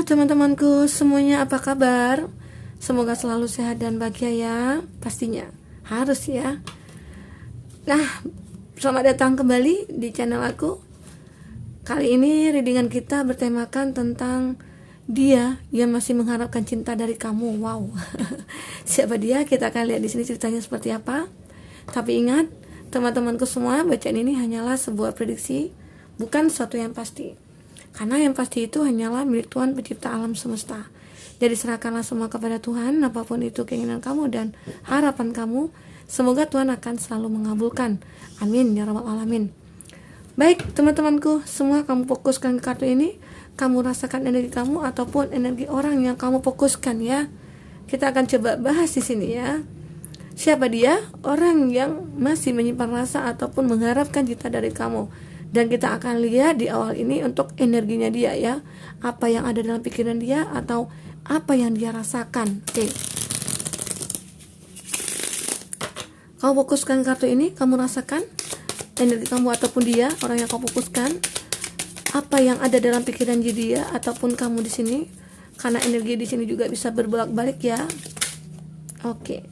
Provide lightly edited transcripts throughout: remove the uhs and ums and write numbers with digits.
Halo teman-temanku semuanya, apa kabar? Semoga selalu sehat dan bahagia ya. Pastinya harus ya. Nah, selamat datang kembali di channel aku. Kali ini readingan kita bertemakan tentang dia yang masih mengharapkan cinta dari kamu. Wow. Siapa dia? Kita akan lihat di sini ceritanya seperti apa. Tapi ingat, teman-temanku semua, bacaan ini hanyalah sebuah prediksi, bukan sesuatu yang pasti. Karena yang pasti itu hanyalah milik Tuhan pencipta alam semesta. Jadi serahkanlah semua kepada Tuhan, apapun itu keinginan kamu dan harapan kamu. Semoga Tuhan akan selalu mengabulkan. Amin ya rabbal alamin. Baik teman-temanku semua, kamu fokuskan ke kartu ini. Kamu rasakan energi kamu ataupun energi orang yang kamu fokuskan ya. Kita akan coba bahas di sini ya. Siapa dia? Orang yang masih menyimpan rasa ataupun mengharapkan cinta dari kamu. Dan kita akan lihat di awal ini untuk energinya dia ya. Apa yang ada dalam pikiran dia atau apa yang dia rasakan. Oke. Kamu fokuskan kartu ini, kamu rasakan energi kamu ataupun dia, orang yang kamu fokuskan. Apa yang ada dalam pikiran dia ataupun kamu di sini. Karena energi di sini juga bisa berbolak-balik ya. Oke.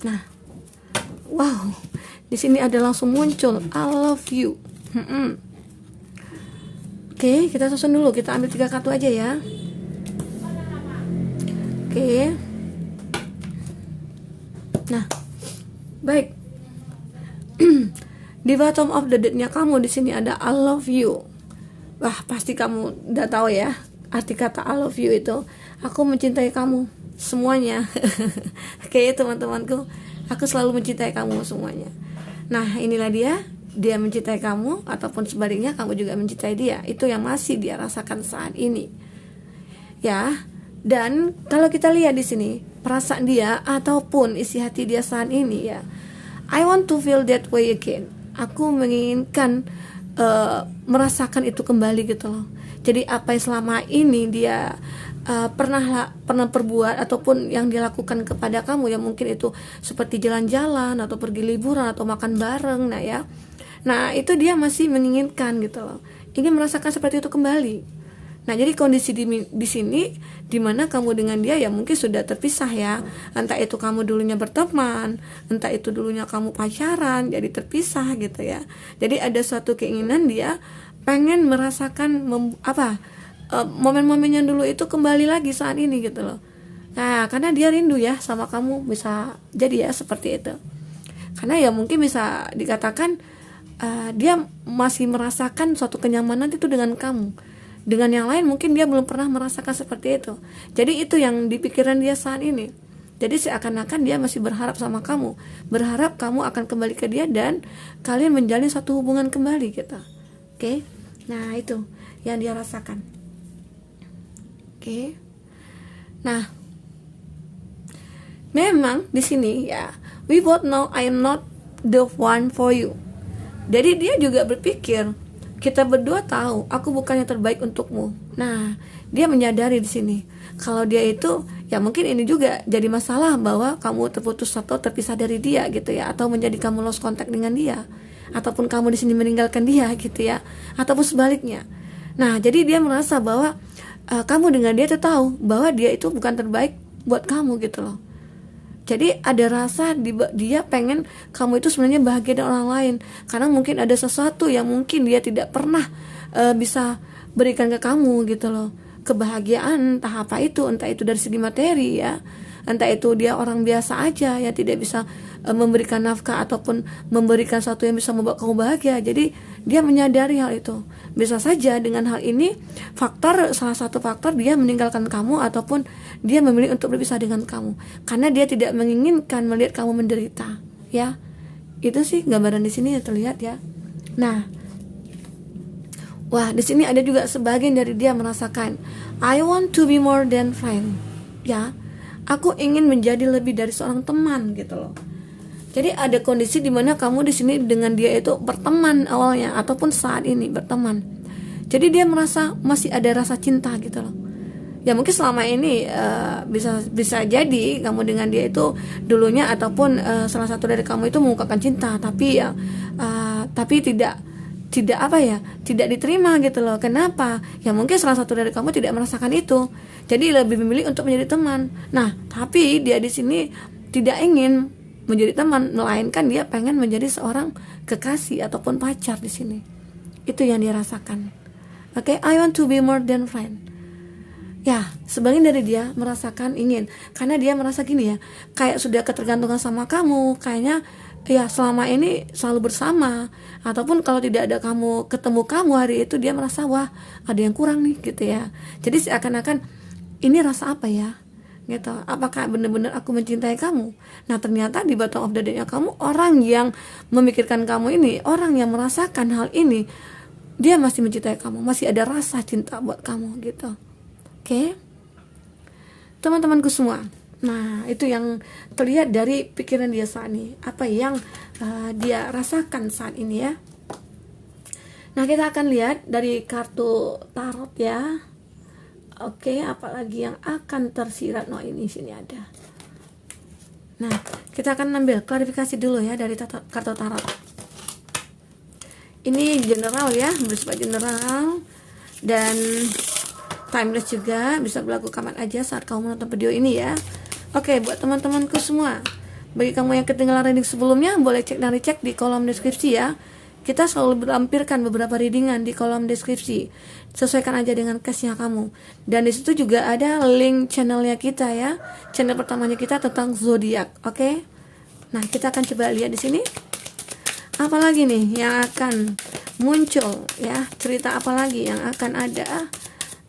Nah. Wow. Di sini ada langsung muncul I love you. Oke, kita susun dulu. Kita ambil 3 kartu aja ya. Oke. Nah, baik. Di bottom of the deck-nya kamu di sini ada I love you. Wah, pasti kamu udah tahu ya arti kata I love you itu. Aku mencintai kamu semuanya. Oke, teman-temanku, aku selalu mencintai kamu semuanya. Nah, inilah dia mencintai kamu ataupun sebaliknya kamu juga mencintai dia. Itu yang masih dia rasakan saat ini. Ya. Dan kalau kita lihat di sini perasaan dia ataupun isi hati dia saat ini ya. I want to feel that way again. Aku menginginkan merasakan itu kembali gitu loh. Jadi apa yang selama ini dia pernah perbuat ataupun yang dilakukan kepada kamu, ya mungkin itu seperti jalan-jalan atau pergi liburan atau makan bareng, nah itu dia masih menginginkan gitu loh, ingin merasakan seperti itu kembali. Nah, jadi kondisi di sini dimana kamu dengan dia ya mungkin sudah terpisah ya, entah itu kamu dulunya berteman, entah itu dulunya kamu pacaran, jadi terpisah gitu ya. Jadi ada suatu keinginan dia pengen merasakan momen-momen yang dulu itu kembali lagi saat ini gitu loh. Nah, karena dia rindu ya sama kamu, bisa jadi ya seperti itu. Karena ya mungkin bisa dikatakan dia masih merasakan suatu kenyamanan itu dengan kamu. Dengan yang lain mungkin dia belum pernah merasakan seperti itu. Jadi itu yang di pikiran dia saat ini. Jadi seakan-akan dia masih berharap sama kamu, berharap kamu akan kembali ke dia dan kalian menjalin satu hubungan kembali gitu. Oke. Nah, itu yang dia rasakan. Oke. Nah, memang di sini ya, we both know I am not the one for you. Jadi dia juga berpikir, kita berdua tahu aku bukan yang terbaik untukmu. Nah, dia menyadari di sini kalau dia itu ya mungkin ini juga jadi masalah bahwa kamu terputus atau terpisah dari dia gitu ya, atau menjadi kamu lost contact dengan dia, ataupun kamu di sini meninggalkan dia gitu ya, ataupun sebaliknya. Nah, jadi dia merasa bahwa kamu dengan dia tuh tahu bahwa dia itu bukan terbaik buat kamu gitu loh. Jadi ada rasa dia pengen kamu itu sebenarnya bahagia dengan orang lain, karena mungkin ada sesuatu yang mungkin dia tidak pernah bisa berikan ke kamu gitu loh. Kebahagiaan entah apa itu, entah itu dari segi materi ya, entah itu dia orang biasa aja yang tidak bisa memberikan nafkah ataupun memberikan sesuatu yang bisa membuat kamu bahagia. Jadi dia menyadari hal itu. Bisa saja dengan hal ini salah satu faktor dia meninggalkan kamu ataupun dia memilih untuk berpisah dengan kamu karena dia tidak menginginkan melihat kamu menderita ya. Itu sih gambaran di sini ya, terlihat ya. Nah, wah, di sini ada juga sebagian dari dia merasakan I want to be more than friend ya. Aku ingin menjadi lebih dari seorang teman gitu loh. Jadi ada kondisi di mana kamu di sini dengan dia itu berteman awalnya ataupun saat ini berteman. Jadi dia merasa masih ada rasa cinta gitu loh. Ya mungkin selama ini bisa jadi kamu dengan dia itu dulunya ataupun salah satu dari kamu itu mengungkapkan cinta, tapi ya tapi tidak tidak apa ya, tidak diterima gitu loh. Kenapa? Ya mungkin salah satu dari kamu tidak merasakan itu, jadi lebih memilih untuk menjadi teman. Nah tapi dia di sini tidak ingin menjadi teman, melainkan dia pengen menjadi seorang kekasih ataupun pacar di sini. Itu yang dia rasakan. Oke, I want to be more than friend. Ya, sebagian dari dia merasakan ingin, karena dia merasa gini ya, kayak sudah ketergantungan sama kamu, kayaknya ya selama ini selalu bersama, ataupun kalau tidak ada kamu, ketemu kamu hari itu, dia merasa wah ada yang kurang nih gitu ya. Jadi seakan-akan ini rasa apa ya gitu, apakah benar-benar aku mencintai kamu. Nah ternyata di bottom of the day-nya kamu, orang yang memikirkan kamu ini, orang yang merasakan hal ini, dia masih mencintai kamu, masih ada rasa cinta buat kamu gitu. Oke, teman-temanku semua. Nah itu yang terlihat dari pikiran dia saat ini, apa yang dia rasakan saat ini ya. Nah kita akan lihat dari kartu tarot ya. Oke, apalagi yang akan tersirat. No, ini sini ada. Nah kita akan ambil klarifikasi dulu ya dari kartu tarot. Ini general ya, bersifat general dan timeless juga, bisa berlaku kapan aja saat kamu menonton video ini ya. Oke, buat teman-temanku semua, bagi kamu yang ketinggalan reading sebelumnya, boleh cek dan recheck di kolom deskripsi ya. Kita selalu melampirkan beberapa readingan di kolom deskripsi. Sesuaikan aja dengan case-nya kamu. Dan di situ juga ada link channelnya kita ya. Channel pertamanya kita tentang zodiak, oke? Nah, kita akan coba lihat di sini. Apalagi nih yang akan muncul ya? Cerita apa lagi yang akan ada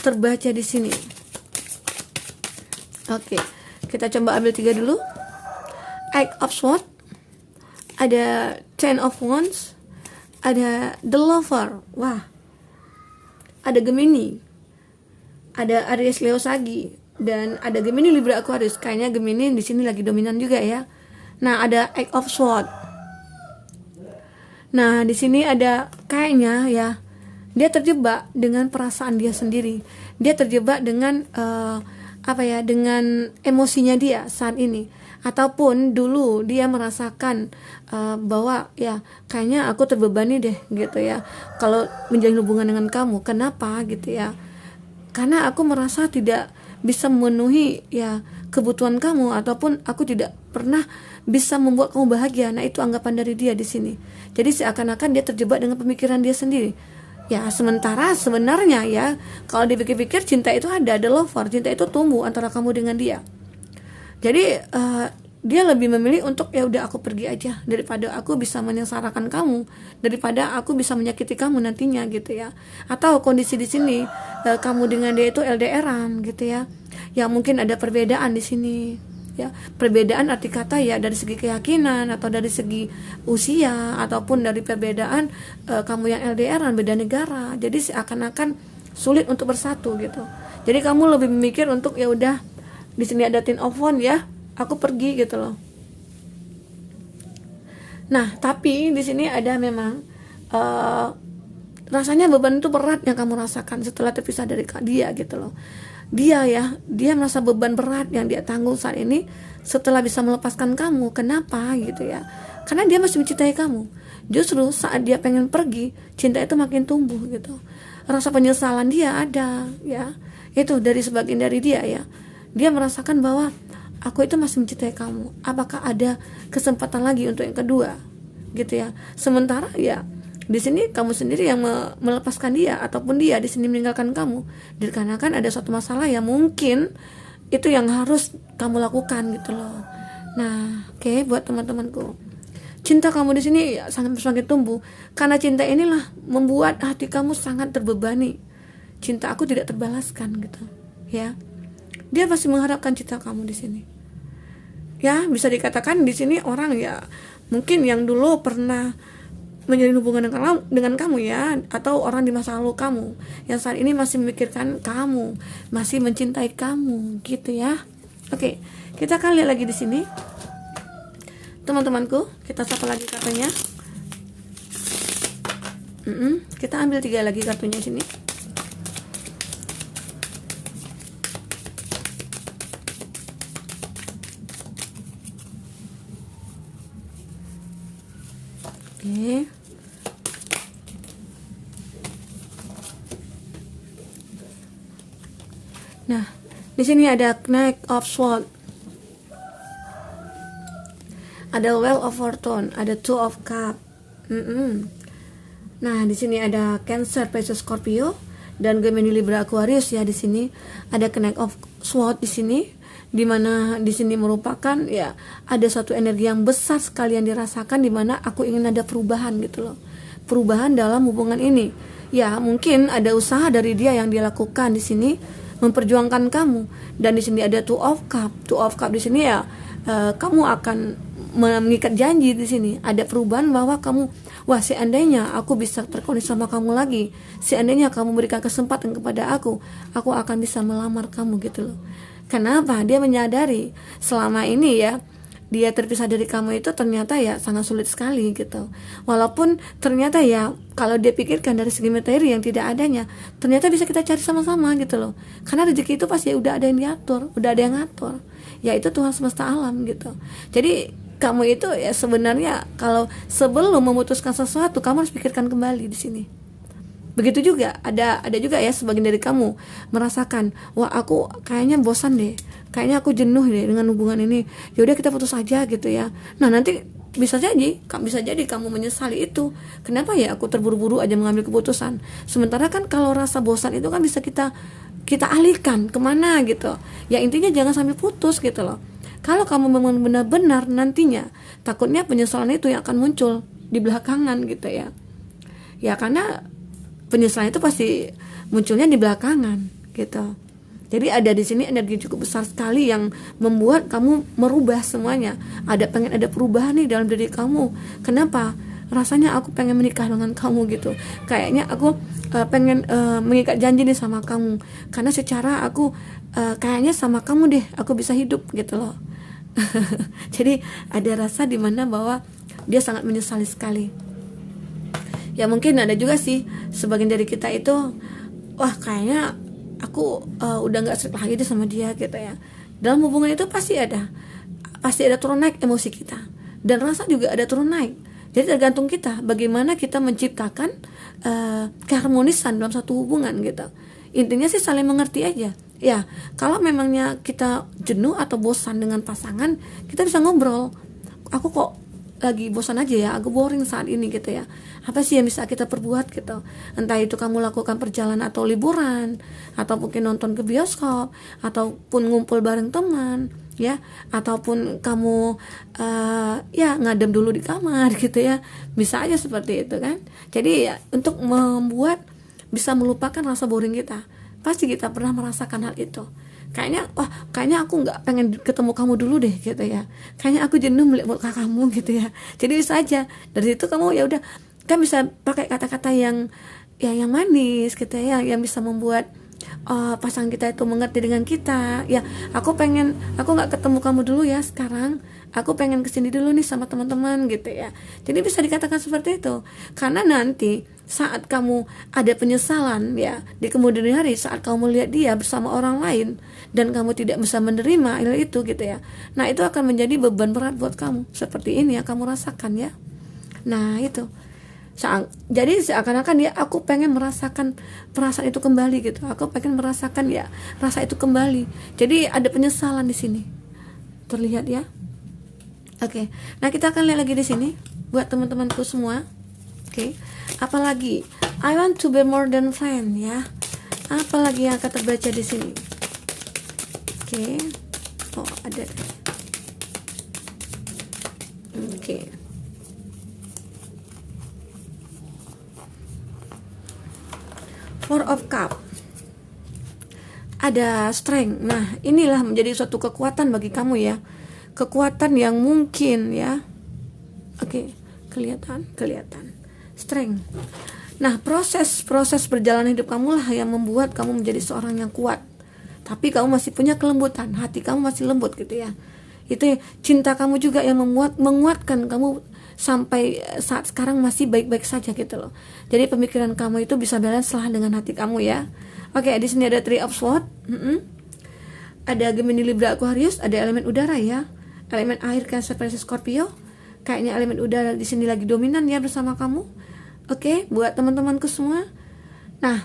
terbaca di sini? Oke, kita coba ambil 3 dulu. Eight of Swords, ada Ten of Wands, ada The Lover, wah, ada Gemini, ada Aries, Leo, Sagi, dan ada Gemini, Libra, Aquarius. Kayaknya Gemini di sini lagi dominan juga ya. Nah ada Eight of Swords. Nah di sini ada kayaknya ya, dia terjebak dengan perasaan dia sendiri. Dia terjebak dengan dengan emosinya dia saat ini. Ataupun dulu dia merasakan bahwa ya kayaknya aku terbebani deh gitu ya kalau menjalin hubungan dengan kamu. Kenapa gitu ya? Karena aku merasa tidak bisa memenuhi ya kebutuhan kamu, ataupun aku tidak pernah bisa membuat kamu bahagia. Nah itu anggapan dari dia di sini. Jadi seakan-akan dia terjebak dengan pemikiran dia sendiri. Ya sementara sebenarnya ya kalau dipikir-pikir, cinta itu ada, the lover, cinta itu tumbuh antara kamu dengan dia. Jadi dia lebih memilih untuk ya udah aku pergi aja daripada aku bisa menyengsarakan kamu, daripada aku bisa menyakiti kamu nantinya gitu ya. Atau kondisi di sini kamu dengan dia itu LDRan gitu ya. Ya mungkin ada perbedaan di sini ya. Perbedaan arti kata ya dari segi keyakinan, atau dari segi usia, ataupun dari perbedaan kamu yang LDRan beda negara. Jadi seakan-akan sulit untuk bersatu gitu. Jadi kamu lebih memikir untuk ya udah, di sini ada Ten of Wands ya, aku pergi gitu loh. Nah tapi di sini ada memang rasanya beban itu berat yang kamu rasakan setelah terpisah dari dia gitu loh. Dia merasa beban berat yang dia tanggung saat ini setelah bisa melepaskan kamu. Kenapa gitu ya? Karena dia masih mencintai kamu. Justru saat dia pengen pergi, cinta itu makin tumbuh gitu. Rasa penyesalan dia ada ya. Itu dari sebagian dari dia ya. Dia merasakan bahwa aku itu masih mencintai kamu. Apakah ada kesempatan lagi untuk yang kedua? Gitu ya. Sementara ya di sini kamu sendiri yang melepaskan dia, ataupun dia di sini meninggalkan kamu dikarenakan ada suatu masalah yang mungkin itu yang harus kamu lakukan gitu loh. Nah, oke, buat teman-temanku, cinta kamu di sini ya sangat semakin tumbuh karena cinta inilah membuat hati kamu sangat terbebani. Cinta aku tidak terbalaskan gitu, ya. Dia masih mengharapkan cinta kamu di sini. Ya, bisa dikatakan di sini orang ya mungkin yang dulu pernah menjalin hubungan dengan kamu ya, atau orang di masa lalu kamu yang saat ini masih memikirkan kamu, masih mencintai kamu gitu ya. Oke, kita akan lihat lagi di sini teman-temanku. Kita sapa lagi kartunya. Kita ambil 3 lagi kartunya sini. Oke. Nah, di sini ada Knight of Swords, ada Wheel of Fortune, ada Two of Cups. Nah, di sini ada Cancer, Pisces, Scorpio, dan Gemini, Libra, Aquarius ya. Di sini ada Knight of Swords di sini, dimana di sini merupakan ya ada satu energi yang besar sekali yang dirasakan, dimana aku ingin ada perubahan gitu loh, perubahan dalam hubungan ini. Ya mungkin ada usaha dari dia yang dia lakukan di sini memperjuangkan kamu, dan di sini ada Two of Cup. Two of Cup di sini ya kamu akan mengikat janji di sini. Ada perubahan bahwa kamu, wah seandainya aku bisa terkoneksi sama kamu lagi, seandainya kamu berikan kesempatan kepada aku akan bisa melamar kamu gitu loh. Kenapa? Dia menyadari selama ini ya dia terpisah dari kamu itu ternyata ya sangat sulit sekali gitu. Walaupun ternyata ya kalau dia pikirkan dari segi materi yang tidak adanya, ternyata bisa kita cari sama-sama gitu loh. Karena rezeki itu pasti udah ada yang diatur, udah ada yang ngatur. Yaitu Tuhan semesta alam gitu. Jadi kamu itu ya sebenarnya kalau sebelum memutuskan sesuatu kamu harus pikirkan kembali di sini. Begitu juga ada juga ya sebagian dari kamu merasakan, wah aku kayaknya bosan deh, kayaknya aku jenuh deh dengan hubungan ini, yaudah kita putus aja gitu ya. Nah nanti bisa jadi kamu menyesali itu, kenapa ya aku terburu-buru aja mengambil keputusan. Sementara kan kalau rasa bosan itu kan bisa kita alihkan kemana gitu ya. Intinya jangan sampai putus gitu loh. Kalau kamu memang benar-benar nantinya, takutnya penyesalan itu yang akan muncul di belakangan gitu ya. Ya karena penyesalan itu pasti munculnya di belakangan gitu. Jadi ada di sini energi cukup besar sekali yang membuat kamu merubah semuanya. Pengen ada perubahan nih dalam diri kamu. Kenapa? Rasanya aku pengen menikah dengan kamu gitu. Kayaknya aku pengen mengikat janji nih sama kamu. Karena secara aku kayaknya sama kamu deh aku bisa hidup gitu loh. Jadi ada rasa dimana bahwa dia sangat menyesali sekali. Ya mungkin ada juga sih sebagian dari kita itu, wah kayaknya aku udah nggak serik lagi deh sama dia gitu ya. Dalam hubungan itu pasti ada turun naik emosi kita, dan rasa juga ada turun naik. Jadi tergantung kita bagaimana kita menciptakan keharmonisan dalam satu hubungan gitu. Intinya sih saling mengerti aja. Ya kalau memangnya kita jenuh atau bosan dengan pasangan, kita bisa ngobrol. Aku kok lagi bosan aja ya, aku boring saat ini gitu ya. Apa sih yang bisa kita perbuat gitu? Entah itu kamu lakukan perjalanan atau liburan, atau mungkin nonton ke bioskop, ataupun ngumpul bareng teman, ya, ataupun kamu ya ngadem dulu di kamar gitu ya. Bisa aja seperti itu kan. Jadi ya, untuk membuat bisa melupakan rasa boring kita, pasti kita pernah merasakan hal itu. Kayaknya aku nggak pengen ketemu kamu dulu deh gitu ya. Kayaknya aku jenuh melihat muka kamu gitu ya. Jadi bisa aja dari situ kamu ya udah kan bisa pakai kata-kata yang manis gitu ya, yang bisa membuat pasangan kita itu mengerti dengan kita. Ya aku nggak ketemu kamu dulu ya sekarang. Aku pengen kesini dulu nih sama teman-teman gitu ya. Jadi bisa dikatakan seperti itu. Karena nanti saat kamu ada penyesalan ya di kemudian hari, saat kamu melihat dia bersama orang lain dan kamu tidak bisa menerima hal itu gitu ya. Nah itu akan menjadi beban berat buat kamu. Seperti ini ya kamu rasakan ya. Nah itu. Jadi seakan-akan ya aku pengen merasakan perasaan itu kembali gitu. Aku pengen merasakan ya rasa itu kembali. Jadi ada penyesalan di sini. Terlihat ya. Oke. Nah, kita akan lihat lagi di sini buat teman-temanku semua. Oke. Apalagi I want to be more than friend ya. Apalagi yang akan terbaca di sini. Oke. Oh, ada. Oke. Four of Cup. Ada strength. Nah, inilah menjadi suatu kekuatan bagi kamu ya. Kekuatan yang mungkin ya. Oke, kelihatan. Strength. Nah, proses perjalanan hidup kamu lah yang membuat kamu menjadi seorang yang kuat. Tapi kamu masih punya kelembutan, hati kamu masih lembut gitu ya. Itu cinta kamu juga yang menguatkan kamu sampai saat sekarang masih baik-baik saja gitu loh. Jadi pemikiran kamu itu bisa balance lah dengan hati kamu ya. Oke, di sini ada Three of Swords. Ada Gemini, Libra, Aquarius, ada elemen udara ya. Elemen air, Cancer, Pisces, Scorpio. Kayaknya elemen udara di sini lagi dominan ya bersama kamu. Oke, buat teman-temanku semua. Nah,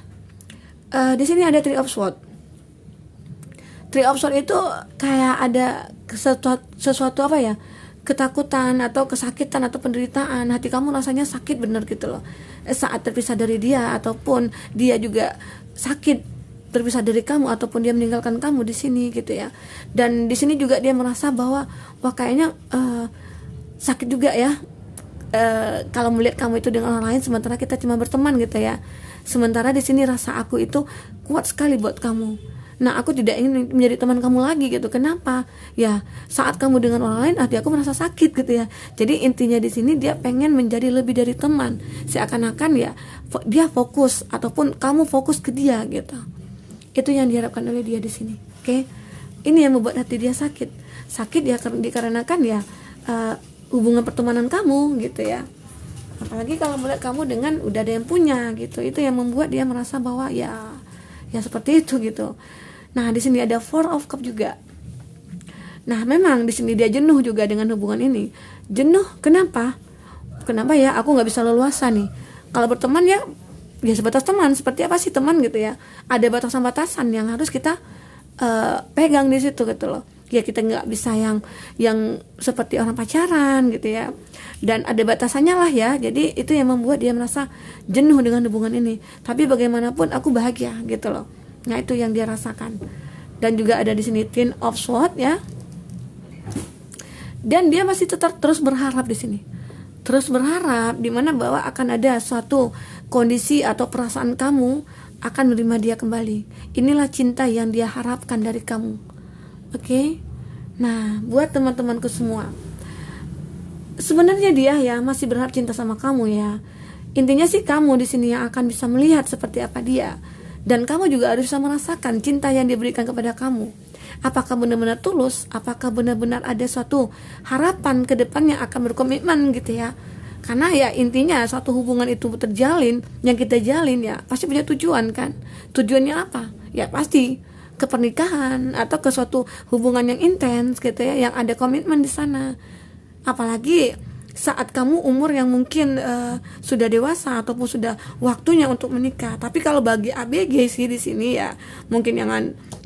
di sini ada Three of Swords. Three of Swords itu kayak ada sesuatu apa ya, ketakutan atau kesakitan atau penderitaan, hati kamu rasanya sakit bener gitu loh saat terpisah dari dia, ataupun dia juga sakit terpisah dari kamu, ataupun dia meninggalkan kamu di sini gitu ya. Dan di sini juga dia merasa bahwa wah kayaknya sakit juga ya kalau melihat kamu itu dengan orang lain sementara kita cuma berteman gitu ya. Sementara di sini rasa aku itu kuat sekali buat kamu. Nah, aku tidak ingin menjadi teman kamu lagi gitu. Kenapa? Ya, saat kamu dengan orang lain, hati aku merasa sakit gitu ya. Jadi intinya di sini dia pengen menjadi lebih dari teman. Seakan-akan ya dia fokus ataupun kamu fokus ke dia gitu. Itu yang diharapkan oleh dia di sini. Oke? Ini yang membuat hati dia sakit. Sakit ya dikarenakan ya hubungan pertemanan kamu gitu ya. Apalagi kalau melihat kamu dengan udah ada yang punya gitu. Itu yang membuat dia merasa bahwa ya seperti itu gitu. Nah, di sini ada Four of Cups juga. Nah, memang di sini dia jenuh juga dengan hubungan ini. Jenuh, kenapa? Kenapa ya? Aku nggak bisa leluasa nih. Kalau berteman ya sebatas teman. Seperti apa sih teman gitu ya? Ada batasan-batasan yang harus kita pegang di situ gitu loh. Ya kita nggak bisa yang seperti orang pacaran gitu ya. Dan ada batasannya lah ya. Jadi itu yang membuat dia merasa jenuh dengan hubungan ini. Tapi bagaimanapun aku bahagia gitu loh. Nah, itu yang dia rasakan. Dan juga ada di sini Ten of Swords ya. Dan dia masih tetap terus berharap di sini. Terus berharap di mana bahwa akan ada suatu kondisi atau perasaan kamu akan menerima dia kembali. Inilah cinta yang dia harapkan dari kamu. Oke? Nah, buat teman-temanku semua, sebenarnya dia ya masih berharap cinta sama kamu ya. Intinya sih kamu di sini yang akan bisa melihat seperti apa dia. Dan kamu juga harus bisa merasakan cinta yang diberikan kepada kamu. Apakah benar-benar tulus? Apakah benar-benar ada suatu harapan ke depannya akan berkomitmen gitu ya? Karena ya intinya suatu hubungan itu terjalin, yang kita jalin ya pasti punya tujuan kan. Tujuannya apa? Ya pasti ke pernikahan atau ke suatu hubungan yang intens gitu ya, yang ada komitmen di sana. Apalagi saat kamu umur yang mungkin sudah dewasa ataupun sudah waktunya untuk menikah. Tapi kalau bagi ABG sih di sini ya mungkin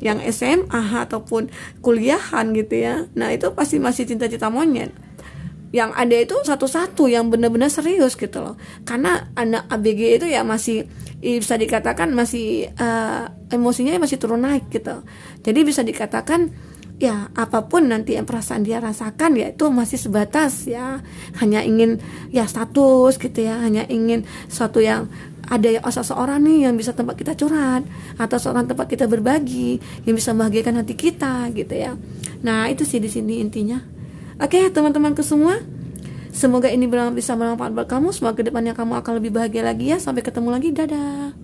yang SMA ataupun kuliahan gitu ya. Nah, itu pasti masih cinta-cinta monyet. Yang ada itu satu-satu yang benar-benar serius gitu loh. Karena anak ABG itu ya masih bisa dikatakan masih emosinya masih turun naik gitu. Jadi bisa dikatakan ya apapun nanti yang perasaan dia rasakan ya itu masih sebatas ya hanya ingin ya status gitu ya, hanya ingin suatu yang ada ya seseorang nih yang bisa tempat kita curhat atau seorang tempat kita berbagi yang bisa membahagiakan hati kita gitu ya. Nah, itu sih di sini intinya. Oke, teman-temanku semua, semoga ini bisa bermanfaat buat kamu. Semoga kedepannya kamu akan lebih bahagia lagi ya. Sampai ketemu lagi, dadah.